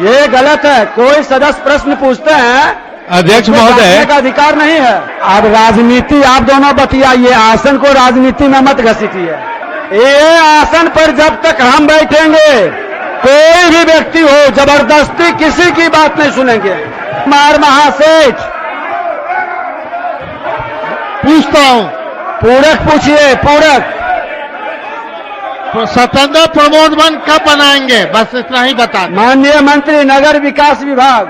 ये गलत है। कोई सदस्य प्रश्न पूछते हैं, अध्यक्ष महोदय का अधिकार नहीं है। अब राजनीति आप दोनों बतियाइए, आसन को राजनीति में मत घसीटिए। ये आसन पर जब तक हम बैठेंगे कोई भी व्यक्ति हो जबरदस्ती किसी की बात नहीं सुनेंगे। मार महासेठ पूछता हूँ, पूरक पूछिए। पूरक स्वतंत्र प्रमोद वन कब बनाएंगे, बस इतना ही बता दें। माननीय मंत्री नगर विकास विभाग।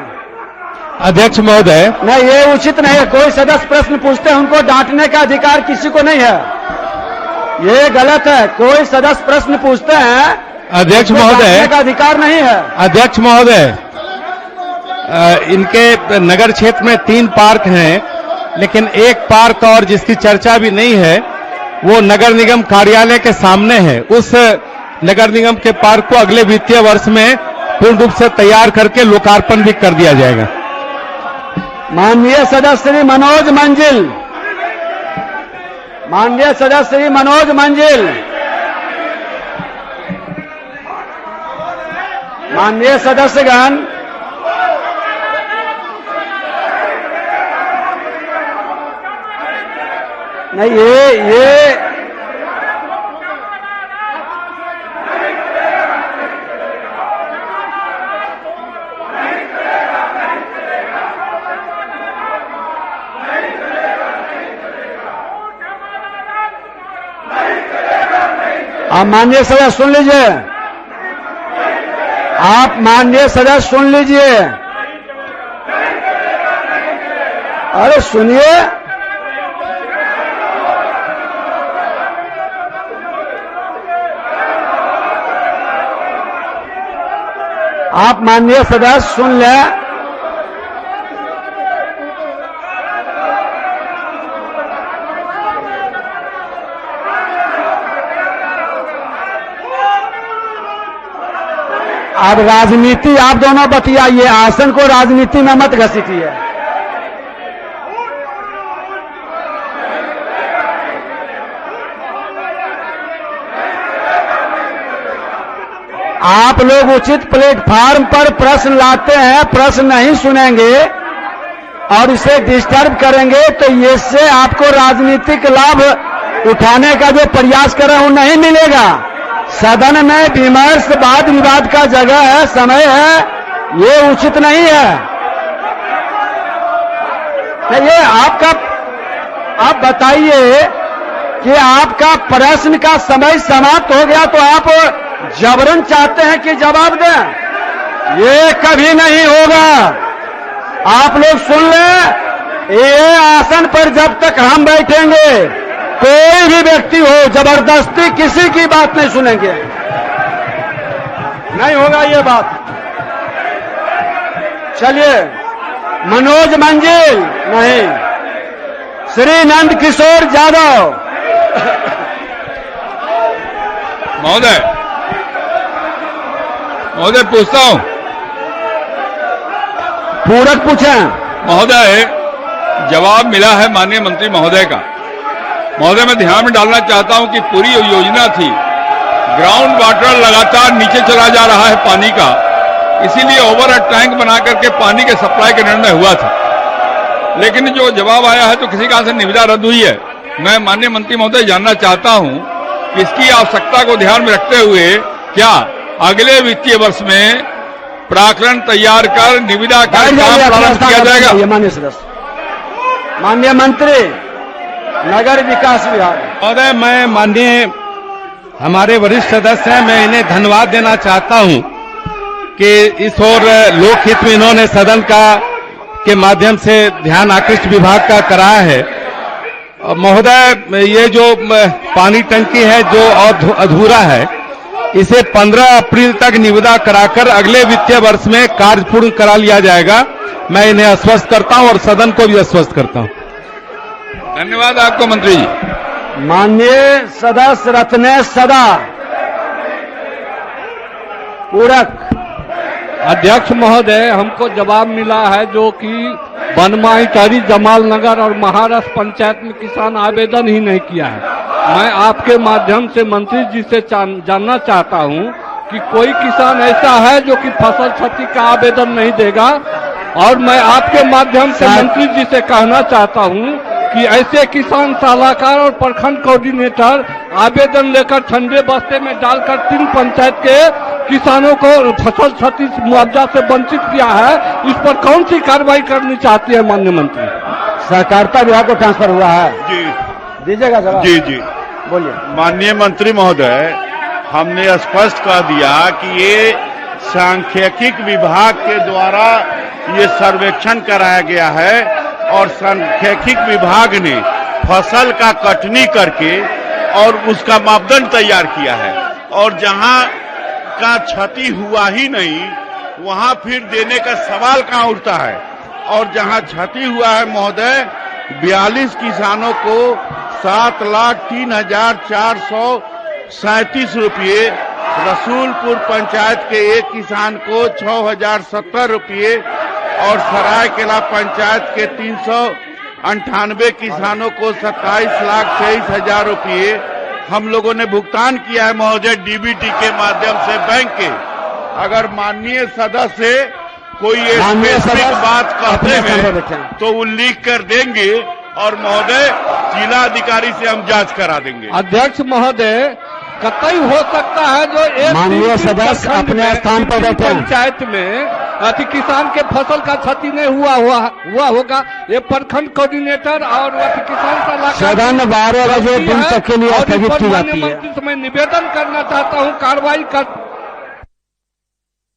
अध्यक्ष महोदय नहीं, ये उचित नहीं है। कोई सदस्य प्रश्न पूछते हैं उनको डांटने का अधिकार किसी को नहीं है। ये गलत है। कोई सदस्य प्रश्न पूछते हैं, अध्यक्ष उनको महोदय डांटने का अधिकार नहीं है। अध्यक्ष महोदय इनके नगर क्षेत्र में 3 पार्क हैं, लेकिन एक पार्क और जिसकी चर्चा भी नहीं है वो नगर निगम कार्यालय के सामने है। उस नगर निगम के पार्क को अगले वित्तीय वर्ष में पूर्ण रूप से तैयार करके लोकार्पण भी कर दिया जाएगा। माननीय सदस्य श्री मनोज मंजिल, माननीय सदस्य श्री मनोज मंजिल, माननीय सदस्यगण, नहीं ये आप माननीय सदस्य सुन लीजिए। आप माननीय सदस्य सुन लीजिए। अरे सुनिए, आप माननीय सदस्य सुन लें। अब राजनीति आप दोनों बतियाइए, आसन को राजनीति में मत घसीटिए। आप लोग उचित प्लेटफार्म पर प्रश्न लाते हैं, प्रश्न नहीं सुनेंगे और इसे डिस्टर्ब करेंगे तो इससे आपको राजनीतिक लाभ उठाने का जो प्रयास कर रहे हैं वो नहीं मिलेगा। सदन में विमर्श वाद विवाद का जगह है, समय है, ये उचित नहीं है। ये आपका, आप बताइए कि आपका प्रश्न का समय समाप्त हो गया तो आप जबरन चाहते हैं कि जवाब दें। ये कभी नहीं होगा। आप लोग सुन लें, ये आसन पर जब तक हम बैठेंगे कोई भी व्यक्ति हो जबरदस्ती किसी की बात नहीं सुनेंगे। नहीं होगा ये बात। चलिए, मनोज मंजिल नहीं, श्री नंद किशोर यादव। महोदय पूछता हूं। पूरक पूछें। महोदय, जवाब मिला है माननीय मंत्री महोदय का। महोदय, मैं ध्यान में डालना चाहता हूं कि पूरी योजना थी, ग्राउंड वाटर लगातार नीचे चला जा रहा है पानी का, इसीलिए ओवर टैंक बना करके पानी के सप्लाई का निर्णय हुआ था। लेकिन जो जवाब आया है तो किसी कारण से निविदा रद्द हुई है। मैं माननीय मंत्री महोदय जानना चाहता हूं कि इसकी आवश्यकता को ध्यान में रखते हुए क्या अगले वित्तीय वर्ष में प्राकलन तैयार कर निविदा का काम प्रारंभ किया जाएगा? माननीय सदस्य, माननीय मंत्री नगर विकास विभाग। महोदय, मैं माननीय हमारे वरिष्ठ सदस्य हैं, मैं इन्हें धन्यवाद देना चाहता हूं कि इस ओर लोकहित में इन्होंने सदन का के माध्यम से ध्यान आकृष्ट विभाग का कराया है। महोदय, ये जो पानी टंकी है जो अधूरा है, इसे 15 अप्रैल तक निविदा कराकर अगले वित्तीय वर्ष में कार्य पूर्ण करा लिया जाएगा। मैं इन्हें आश्वस्त करता हूं और सदन को भी आश्वस्त करता हूं। धन्यवाद आपको मंत्री जी। माननीय सदस्य रत्नेश सदा। पूरक। अध्यक्ष महोदय, हमको जवाब मिला है जो कि बनमाई टारी जमाल नगर और महाराष्ट्र पंचायत में किसान आवेदन ही नहीं किया है। मैं आपके माध्यम से मंत्री जी से जानना चाहता हूं कि कोई किसान ऐसा है जो कि फसल क्षति का आवेदन नहीं देगा। और मैं आपके माध्यम से मंत्री जी से कहना चाहता हूं कि ऐसे किसान सलाहकार और प्रखंड कोऑर्डिनेटर आवेदन लेकर ठंडे बस्ते में डालकर 3 पंचायत के किसानों को फसल क्षति मुआवजा से वंचित किया है, इस पर कौन सी कार्रवाई करनी चाहती है माननीय मंत्री? सहकारिता विभाग को ट्रांसफर हुआ है। जी दीजिएगा जवाब। जी जी बोलिए। माननीय मंत्री महोदय, हमने स्पष्ट कह दिया कि ये सांख्यिकी विभाग के द्वारा ये सर्वेक्षण कराया गया है और सांख्यिकी विभाग ने फसल का कटनी करके और उसका मापदंड तैयार किया है, और जहां का क्षति हुआ ही नहीं वहां फिर देने का सवाल कहां उठता है। और जहां क्षति हुआ है महोदय, 42 किसानों को 7,03,437 रुपये, रसूलपुर पंचायत के एक किसान को 6,070 रुपये और सरायकेला पंचायत के 398 किसानों को 27,23,000 रुपये हम लोगों ने भुगतान किया है महोदय, डीबीटी के माध्यम से बैंक के। अगर माननीय सदस्य कोई स्पेसिफिक बात कहते हैं तो वो लिख कर देंगे और महोदय जिला अधिकारी से हम जांच करा देंगे। अध्यक्ष महोदय, कतई हो सकता है जो एक माननीय सदस्य अपने स्थान पर बैठे हैं। पंचायत में किसान के फसल का क्षति नहीं हुआ होगा, ये प्रखंड कोऑर्डिनेटर और किसान सलाहकार सदन 12 बजे दिन तक के लिए स्थगित की जाती है। मंत्री से मैं निवेदन करना चाहता हूँ कार्रवाई